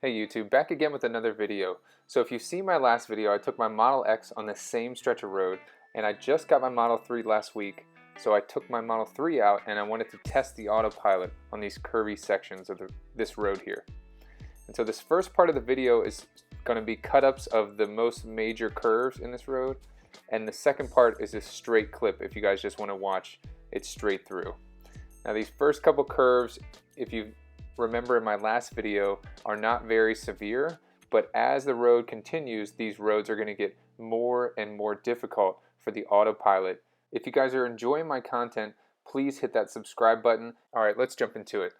Hey YouTube, back again with another video. So if you've seen my last video, I took my Model X on the same stretch of road, and I just got my Model 3 last week, so I took my Model 3 out and I wanted to test the autopilot on these curvy sections of this road here. And so this first part of the video is going to be cut-ups of the most major curves in this road, and the second part is a straight clip if you guys just want to watch it straight through. Now these first couple curves, if you remember in my last video, are not very severe, but as the road continues, these roads are going to get more and more difficult for the autopilot. If you guys are enjoying my content, please hit that subscribe button. Alright, let's jump into it.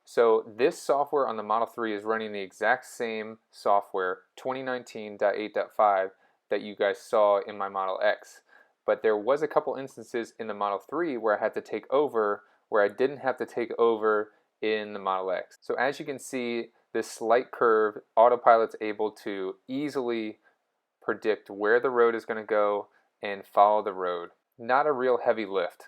So this software on the Model 3 is running the exact same software, 2019.8.5, that you guys saw in my Model X. But there was a couple instances in the Model 3 where I had to take over, where I didn't have to take over in the Model X. So as you can see, this slight curve, Autopilot's able to easily predict where the road is going to go and follow the road. Not a real heavy lift.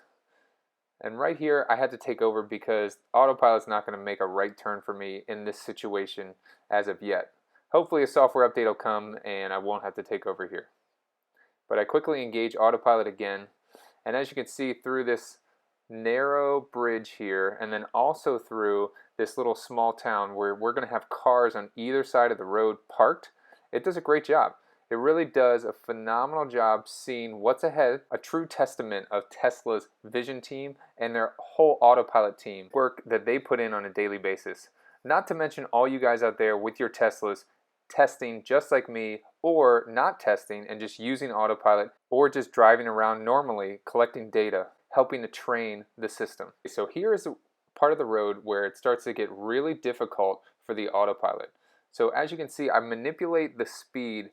And right here I had to take over because Autopilot's not going to make a right turn for me in this situation as of yet. Hopefully a software update will come and I won't have to take over here. But I quickly engage Autopilot again, and as you can see through this narrow bridge here, and then also through this little small town where we're going to have cars on either side of the road parked, it does a great job. It really does a phenomenal job seeing what's ahead, a true testament of Tesla's vision team and their whole Autopilot team work that they put in on a daily basis. Not to mention all you guys out there with your Teslas testing just like me, or not testing and just using Autopilot, or just driving around normally collecting data, helping to train the system. So here is a part of the road where it starts to get really difficult for the autopilot. So as you can see, I manipulate the speed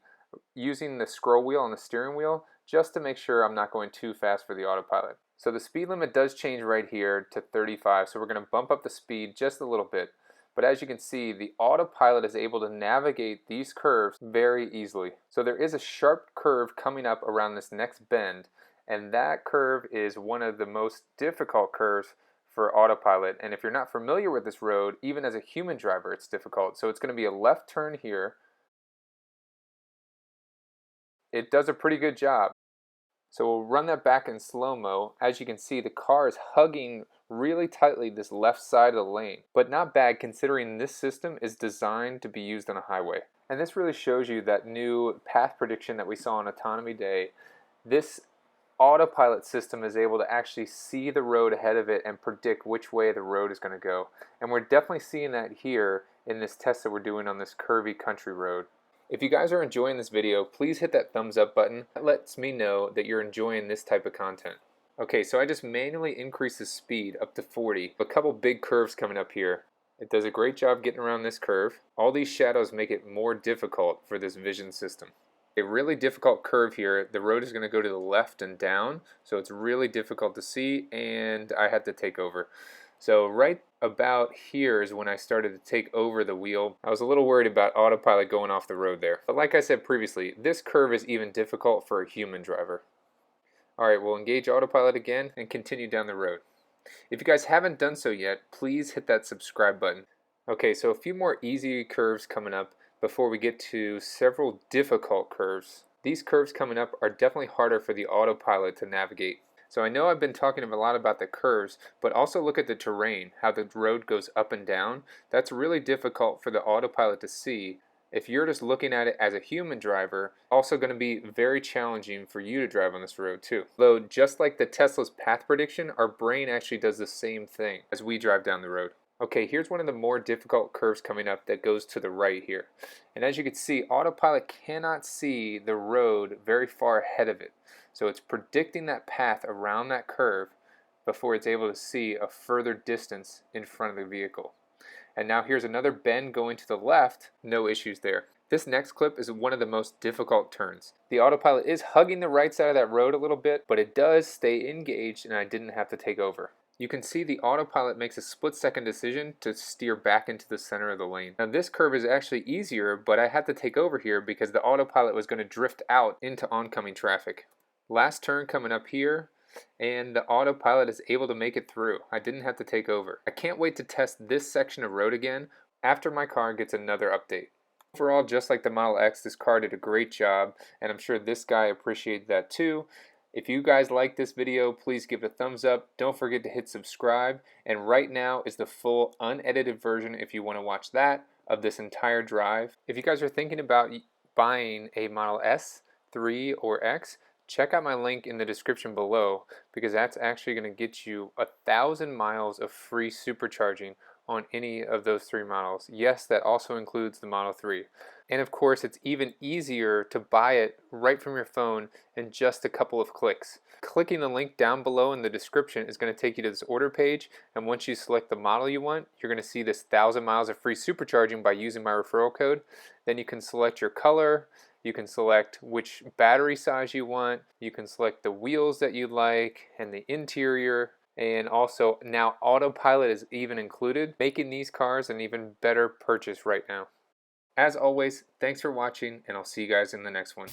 using the scroll wheel on the steering wheel just to make sure I'm not going too fast for the autopilot. So the speed limit does change right here to 35, so we're going to bump up the speed just a little bit. But as you can see, the autopilot is able to navigate these curves very easily. So there is a sharp curve coming up around this next bend, and that curve is one of the most difficult curves for Autopilot. And if you're not familiar with this road, even as a human driver, it's difficult. So it's going to be a left turn here. It does a pretty good job. So we'll run that back in slow-mo. As you can see, the car is hugging really tightly this left side of the lane. But not bad considering this system is designed to be used on a highway. And this really shows you that new path prediction that we saw on Autonomy Day. This Autopilot system is able to actually see the road ahead of it and predict which way the road is going to go. And we're definitely seeing that here in this test that we're doing on this curvy country road. If you guys are enjoying this video, please hit that thumbs up button. That lets me know that you're enjoying this type of content. Okay, so I just manually increased the speed up to 40. A couple big curves coming up here. It does a great job getting around this curve. All these shadows make it more difficult for this vision system. A really difficult curve here. The road is going to go to the left and down, so it's really difficult to see, and I had to take over. So right about here is when I started to take over the wheel. I was a little worried about Autopilot going off the road there. But like I said previously, this curve is even difficult for a human driver. Alright, we'll engage Autopilot again and continue down the road. If you guys haven't done so yet, please hit that subscribe button. Okay, so a few more easy curves coming up before we get to several difficult curves. These curves coming up are definitely harder for the autopilot to navigate. So I know I've been talking a lot about the curves, but also look at the terrain, how the road goes up and down. That's really difficult for the autopilot to see. If you're just looking at it as a human driver, also going to be very challenging for you to drive on this road too. Though just like the Tesla's path prediction, our brain actually does the same thing as we drive down the road. Okay, here's one of the more difficult curves coming up that goes to the right here. And as you can see, Autopilot cannot see the road very far ahead of it. So it's predicting that path around that curve before it's able to see a further distance in front of the vehicle. And now here's another bend going to the left, no issues there. This next clip is one of the most difficult turns. The autopilot is hugging the right side of that road a little bit, but it does stay engaged and I didn't have to take over. You can see the autopilot makes a split-second decision to steer back into the center of the lane. Now this curve is actually easier, but I had to take over here because the autopilot was going to drift out into oncoming traffic. Last turn coming up here, and the autopilot is able to make it through. I didn't have to take over. I can't wait to test this section of road again after my car gets another update. Overall, just like the Model X, this car did a great job, and I'm sure this guy appreciated that too. If you guys like this video, please give it a thumbs up. Don't forget to hit subscribe. And right now is the full unedited version if you want to watch that of this entire drive. If you guys are thinking about buying a Model S, 3, or X, check out my link in the description below because that's actually going to get you 1,000 miles of free supercharging on any of those 3 models. Yes, that also includes the Model 3. And of course, it's even easier to buy it right from your phone in just a couple of clicks. Clicking the link down below in the description is going to take you to this order page, and once you select the model you want, you're going to see this 1,000 miles of free supercharging by using my referral code. Then you can select your color, you can select which battery size you want, you can select the wheels that you like, and the interior, and also now Autopilot is even included, making these cars an even better purchase right now. As always, thanks for watching, and I'll see you guys in the next one.